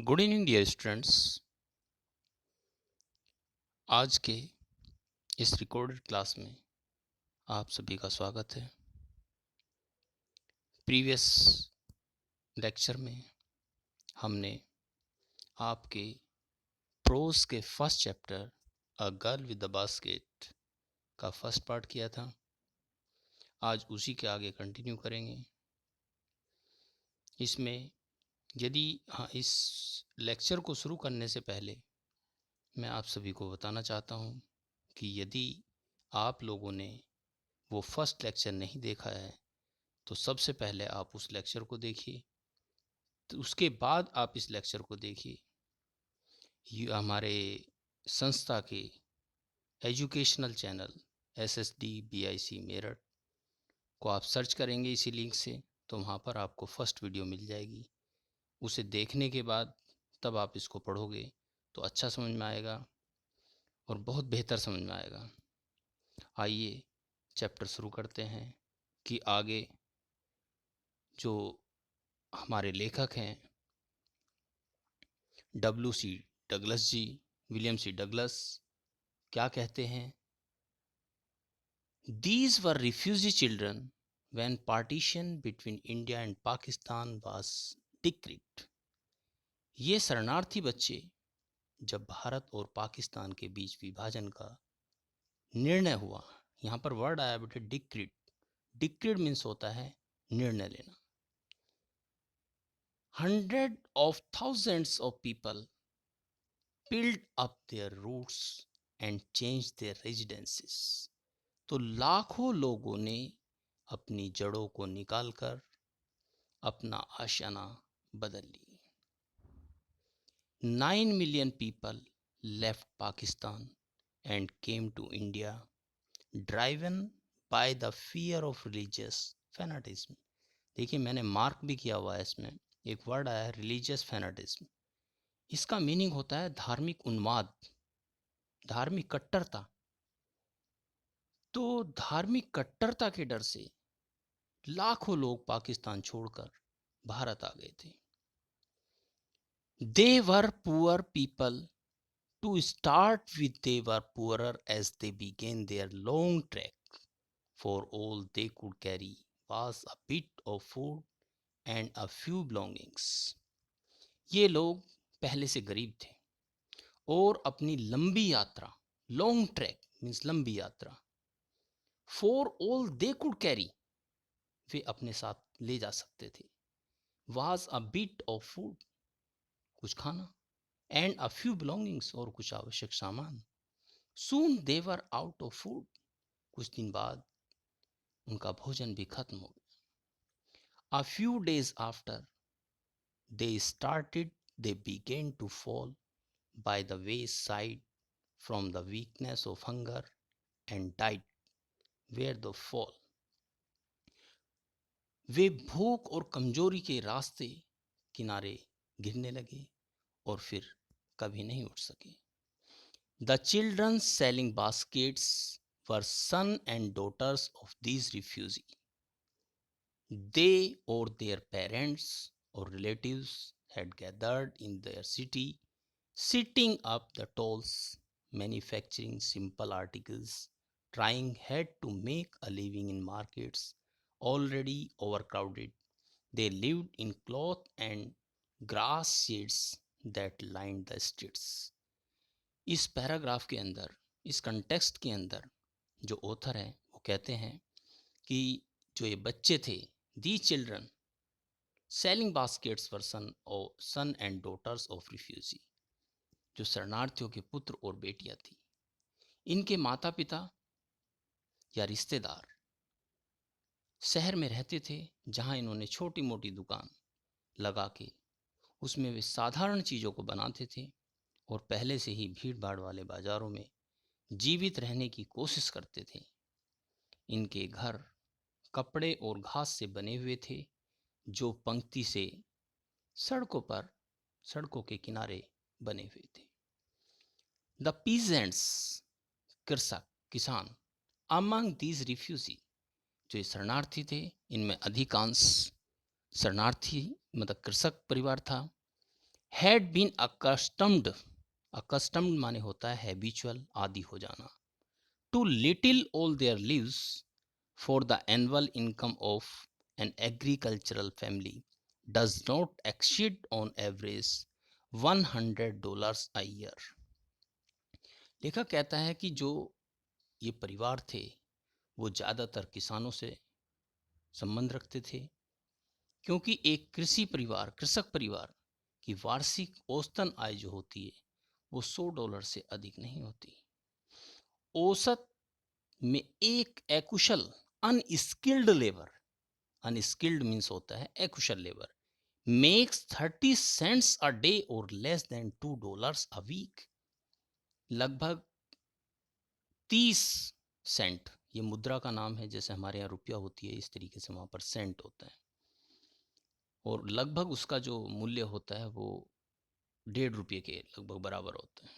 Good evening dear students. आज के इस रिकॉर्डेड क्लास में आप सभी का स्वागत है। प्रीवियस लेक्चर में हमने आपके प्रोज के first chapter a girl with the basket का फर्स्ट पार्ट किया था। आज उसी के आगे कंटिन्यू करेंगे। इसमें इस लेक्चर को शुरू करने से पहले मैं आप सभी को बताना चाहता हूँ कि यदि आप लोगों ने वो फर्स्ट लेक्चर नहीं देखा है तो सबसे पहले आप उस लेक्चर को देखिए, तो उसके बाद आप इस लेक्चर को देखिए। ये हमारे संस्था के educational channel SSD BIC Meerut को आप सर्च करेंगे इसी लिंक से, तो वहाँ पर आपको फर्स्ट वीडियो मिल जाएगी। उसे देखने के बाद तब आप इसको पढ़ोगे तो अच्छा समझ में आएगा और बहुत बेहतर समझ में आएगा। आइए चैप्टर शुरू करते हैं कि आगे जो हमारे लेखक हैं विलियम सी डगलस क्या कहते हैं। These were refugee children when partition between India and Pakistan was decreed। ये शरणार्थी बच्चे जब भारत और पाकिस्तान के बीच विभाजन का निर्णय हुआ। यहाँ पर वर्ड आया बेटे डिक्रीड। डिक्रीड मीन्स होता है निर्णय लेना। Hundred of thousands of people built up their roots and changed their residences। तो लाखों लोगों ने अपनी जड़ों को निकालकर अपना आशियाना बदल ली। 9 million people left Pakistan and came to India, driven by the fear of religious fanaticism। देखिए मैंने मार्क भी किया हुआ है, इसमें एक वर्ड आया है रिलीजियस फैनाटिज्म। इसका मीनिंग होता है धार्मिक उन्माद, धार्मिक कट्टरता। तो धार्मिक कट्टरता के डर से लाखों लोग पाकिस्तान छोड़कर भारत आ गए थे। They were poor people to start with। They were poorer as they began their long trek, for all they could carry was a bit of food and a few belongings। ये लोग पहले से गरीब थे और अपनी लंबी यात्रा, लॉन्ग ट्रैक मीन्स लंबी यात्रा, for all they could carry वे अपने साथ ले जा सकते थे, was a bit of food कुछ खाना, and a few belongings और कुछ आवश्यक सामान। Soon they were out of food। कुछ दिन बाद उनका भोजन भी खत्म हो गया। A few days after they began to fall by the wayside from the weakness of hunger and died where they fall। वे भूख और कमजोरी के रास्ते किनारे गिरने लगे और फिर कभी नहीं उठ सके। The children selling baskets were sons and daughters of these refugees। They or their parents or relatives had gathered in their city, setting up the stalls, manufacturing simple articles, trying hard to make a living in markets already overcrowded। They lived in cloth and grass sheds that lined the streets। इस paragraph के अंदर, इस context के अंदर जो author है वो कहते हैं कि जो ये बच्चे थे, the children selling baskets for son and daughters of refugee, जो शरणार्थियों के पुत्र और बेटियां थी, इनके माता पिता या रिश्तेदार शहर में रहते थे जहां इन्होंने छोटी मोटी दुकान लगा के उसमें वे साधारण चीज़ों को बनाते थे और पहले से ही भीड़ भाड़ वाले बाजारों में जीवित रहने की कोशिश करते थे। इनके घर कपड़े और घास से बने हुए थे जो पंक्ति से सड़कों के किनारे बने हुए थे। द पीजेंट्स कृषक किसान अमंग दीज रिफ्यूजी, जो शरणार्थी थे इनमें अधिकांश शरणार्थी मतलब कृषक परिवार था। हैड बीन अकस्टम्ड माने होता है हैबिचुअल, आदि हो जाना, too little all their lives for the annual income of an agricultural family does not exceed on average $100 a year। लेखक कहता है कि जो ये परिवार थे वो ज़्यादातर किसानों से संबंध रखते थे, क्योंकि एक कृषक परिवार की वार्षिक औसतन आय जो होती है वो $100 से अधिक नहीं होती। औसत में एक अकुशल अनस्किल्ड लेबर, अनस्किल्ड मीन्स होता है अकुशल labour, makes 30 cents a day और लेस देन $2 a वीक। लगभग 30 सेंट, ये मुद्रा का नाम है, जैसे हमारे यहाँ रुपया होती है इस तरीके से वहाँ पर सेंट होता है, और लगभग उसका जो मूल्य होता है वो ₹1.5 के लगभग बराबर होता है।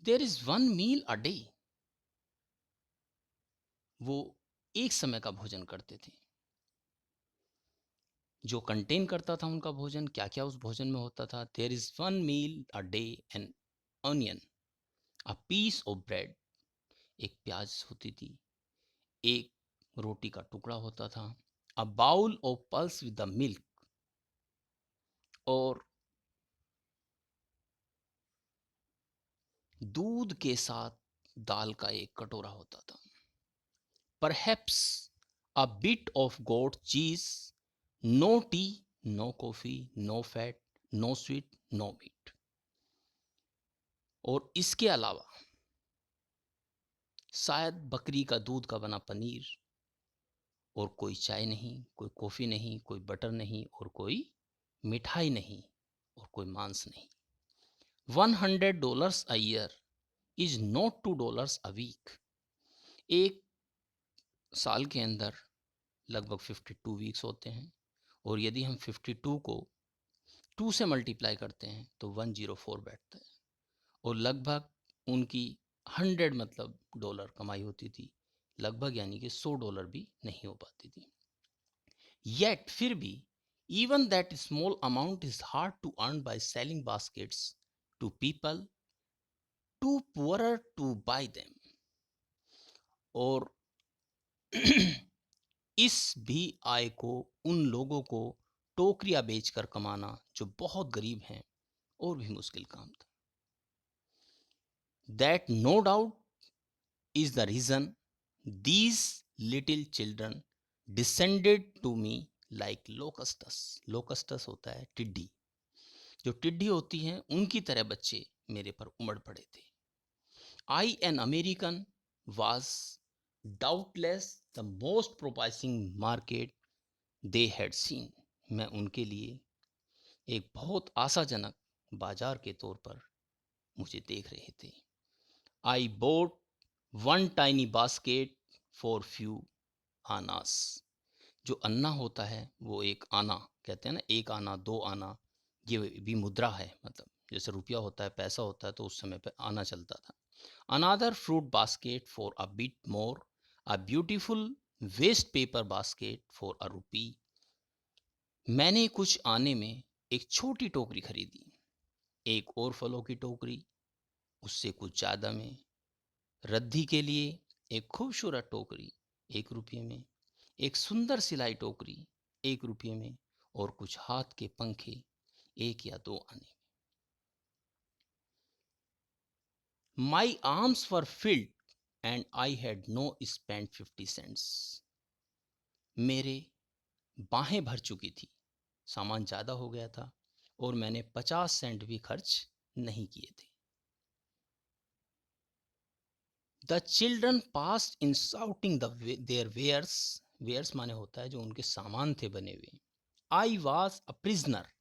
There is one meal a day, वो एक समय का भोजन करते थे, जो कंटेन करता था उनका भोजन, क्या क्या उस भोजन में होता था। There is one meal a day, an onion, a piece of bread, एक प्याज होती थी, एक रोटी का टुकड़ा होता था, a bowl of pulse with the milk, और दूध के साथ दाल का एक कटोरा होता था। Perhaps a bit of goat cheese, no tea, no coffee, no fat, no sweet, no meat. और इसके अलावा शायद बकरी का दूध का बना पनीर, और कोई चाय नहीं, कोई कॉफी नहीं, कोई बटर नहीं, और कोई मिठाई नहीं, और कोई मांस नहीं। $100 a year is not $2 a week। एक साल के अंदर लगभग 52 वीक्स होते हैं, और यदि हम 52 को 2 से मल्टीप्लाई करते हैं तो 104 बैठता है, और लगभग उनकी 100 मतलब डॉलर कमाई होती थी, लगभग यानी कि $100 भी नहीं हो पाती थी। येट फिर भी, even that small amount is hard to earn by selling baskets to people too poorer to buy them। और इस भी आय को उन लोगों को टोकरियां बेचकर कमाना जो बहुत गरीब हैं, और भी मुश्किल काम था। That no doubt is the reason these little children descended to me like locusts। Locusts होता है टिड्डी, जो टिड्डी होती हैं उनकी तरह बच्चे मेरे पर उमड़ पड़े थे। I, an American, was doubtless the most promising market they had seen। मैं उनके लिए एक बहुत आशाजनक बाजार के तौर पर मुझे देख रहे थे। I bought one tiny basket for few Anas. जो अन्ना होता है वो एक आना कहते हैं ना, एक आना, दो आना, ये भी मुद्रा है, मतलब जैसे रुपया होता है, पैसा होता है, तो उस समय पे आना चलता था। Another fruit basket for a bit more, a beautiful waste paper basket for a rupee। मैंने कुछ आने में एक छोटी टोकरी खरीदी, एक और फलों की टोकरी उससे कुछ ज़्यादा में, रद्दी के लिए एक खूबसूरत टोकरी ₹1 में, एक सुंदर सिलाई टोकरी ₹1 में, और कुछ हाथ के पंखे 1 या 2 आने। My arms were filled and I had no spent 50 cents। मेरे बाहें भर चुकी थी, सामान ज़्यादा हो गया था, और मैंने 50 सेंट भी खर्च नहीं किए थे। The children passed in shouting their wares, wares माने होता है जो उनके सामान थे बने हुए। आई वॉज अ प्रिजनर,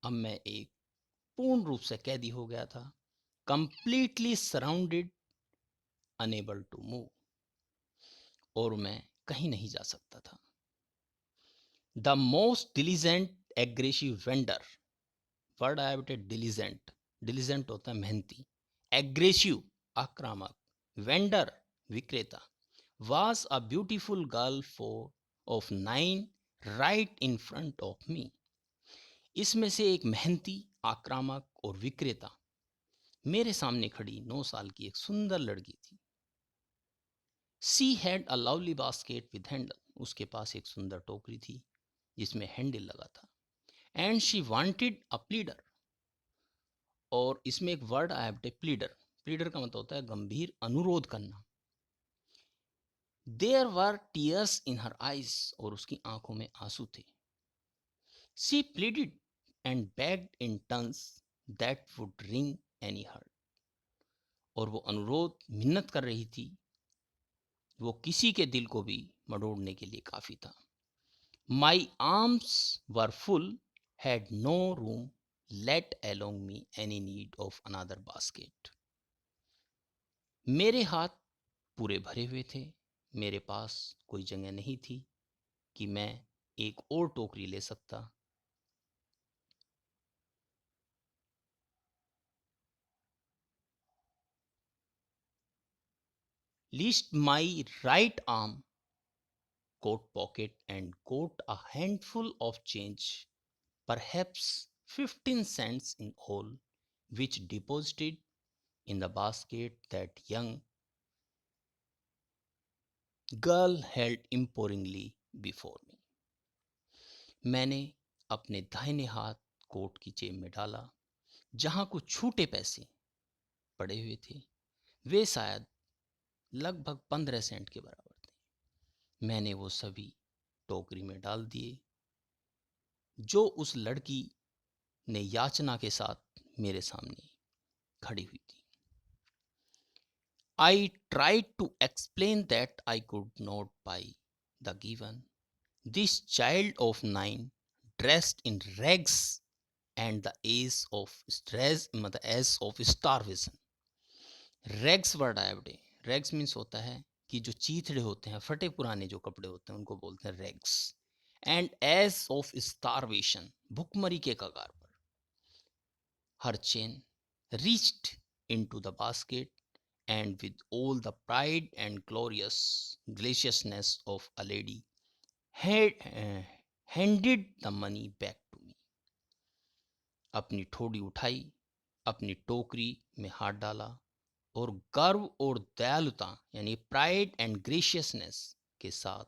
अब मैं एक पूर्ण रूप से कैदी हो गया था। Completely surrounded, unable to move, और मैं कहीं नहीं जा सकता था। The most diligent aggressive vendor, word I have diligent, diligent होता है मेहनती, एग्रेसिव आक्रामक, वेंडर विक्रेता, was a beautiful girl of 9 right in front of me। इसमें से एक मेहनती, आक्रामक और विक्रेता मेरे सामने खड़ी 9 साल की एक सुंदर लड़की थी। She had a lovely basket with handle. उसके पास एक सुंदर टोकरी थी जिसमें हैंडल लगा था। And she wanted a pleader. और इसमें एक वर्ड आया बेटे, प्लीडर। प्लीडर का मतलब होता है गंभीर अनुरोध करना। There were tears in her eyes. और उसकी आंखों में आंसू थे। She pleaded and begged in turns that would wring any heart। और वो अनुरोध मिन्नत कर रही थी, वो किसी के दिल को भी मड़ोड़ने के लिए काफी था। My arms were full, had no room, let along me any need of another basket. मेरे हाथ पूरे भरे हुए थे, मेरे पास कोई जगह नहीं थी कि मैं एक और टोकरी ले सकता। Least my right arm coat pocket and got a handful of change, perhaps 15 cents in all, which deposited in the basket that young girl held imploringly before me। मैंने अपने दाहिने हाथ कोट की जेब में डाला जहां कुछ छूटे पैसे पड़े हुए थे। वे शायद लगभग 15 सेंट के बराबर थे। मैंने वो सभी टोकरी में डाल दिए जो उस लड़की ने याचना के साथ मेरे सामने खड़ी हुई थी। I tried to explain that I could not buy the given. This child of 9, dressed in rags and the age of stress, मतलब as of starvation। Rags word आया बेटे। रैग्स मीन्स होता है कि जो चीथड़े होते हैं, फटे पुराने जो कपड़े होते हैं, उनको बोलते हैं rags. And edge of starvation, भुखमरी के कगार पर। Her chin reached into the basket, and with all the pride and glorious graciousness of a lady, had handed the money back to me। अपनी ठोड़ी उठाई, अपनी टोकरी में हाथ डाला और गर्व और दयालुता यानी प्राइड एंड ग्रेशियसनेस के साथ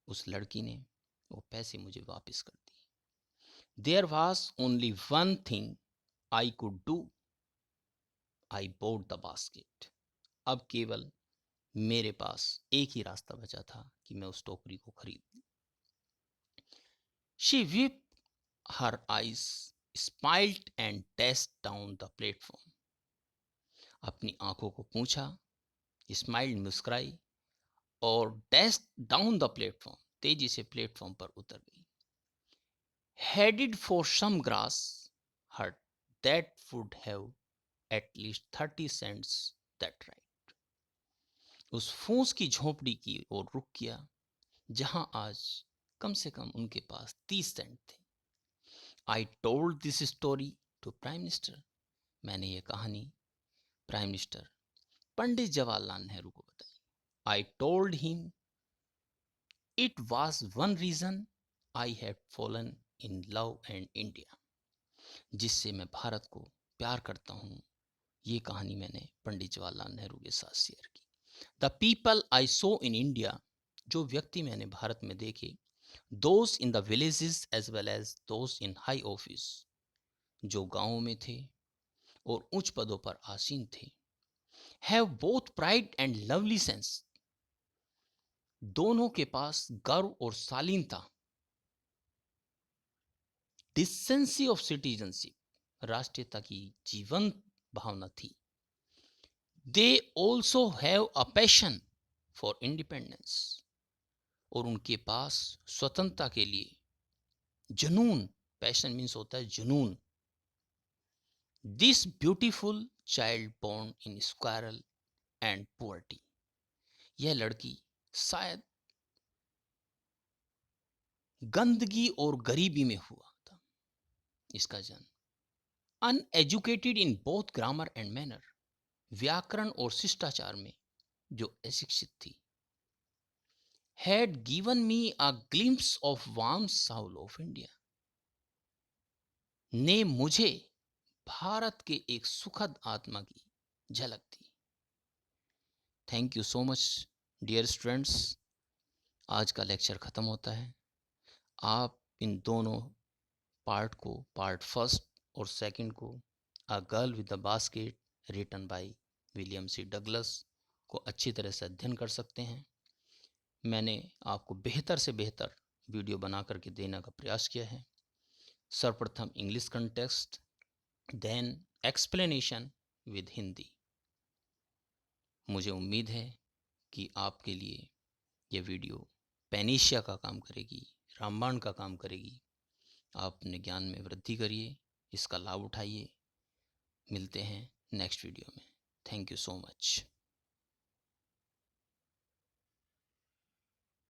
उस लड़की ने वो पैसे मुझे वापस कर दिए। There was only one thing I could do, I bought the basket. अब केवल मेरे पास एक ही रास्ता बचा था कि मैं उस टोकरी को खरीद लूं। She whip her eyes, smiled and dashed down the platform. अपनी आंखों को पूंछा, स्माइल्ड मुस्कुराई और डैश्ड डाउन द प्लेटफॉर्म, तेजी से प्लेटफॉर्म पर उतर गई। Headed for some grass hut that would have at least 30 cents that right. उस फूस की झोपड़ी की ओर रुक किया जहां आज कम से कम उनके पास 30 सेंट थे। I told this story to prime minister. मैंने ये कहानी प्राइम मिनिस्टर पंडित जवाहरलाल नेहरू को बताई। I told him it was one reason I had fallen in love and India. जिससे मैं भारत को प्यार करता हूँ, ये कहानी मैंने पंडित जवाहरलाल नेहरू के साथ शेयर की। The people I saw in India, जो व्यक्ति मैंने भारत में देखे, those in the villages as well as those in high office, जो गांवों में थे और उच्च पदों पर आसीन थे, have both pride and lovely sense, दोनों के पास गर्व और शालीनता, डिसेंसी ऑफ सिटीजनशिप, राष्ट्रीयता की जीवंत भावना थी। They also have a passion for independence, और उनके पास स्वतंत्रता के लिए जुनून, पैशन मीन्स होता है जुनून। This beautiful child born in squalor and poverty, यह लड़की शायद गंदगी और गरीबी में हुआ था। इसका जन्म uneducated in both grammar and manner, व्याकरण और शिष्टाचार में जो अशिक्षित थी, had given me a glimpse of warm soul of India, ने मुझे भारत के एक सुखद आत्मा की झलक दी। Thank you so much dear students. आज का लेक्चर ख़त्म होता है। आप इन दोनों पार्ट को, पार्ट फर्स्ट और सेकंड को, a girl with the basket written by William C Douglas, को अच्छी तरह से अध्ययन कर सकते हैं। मैंने आपको बेहतर से बेहतर वीडियो बना करके देने का प्रयास किया है। सर्वप्रथम English context, then explanation with Hindi. मुझे उम्मीद है कि आपके लिए ये वीडियो पेनिशिया का काम करेगी, रामबाण का काम करेगी। आप अपने ज्ञान में वृद्धि करिए, इसका लाभ उठाइए। मिलते हैं नेक्स्ट वीडियो में। Thank you so much.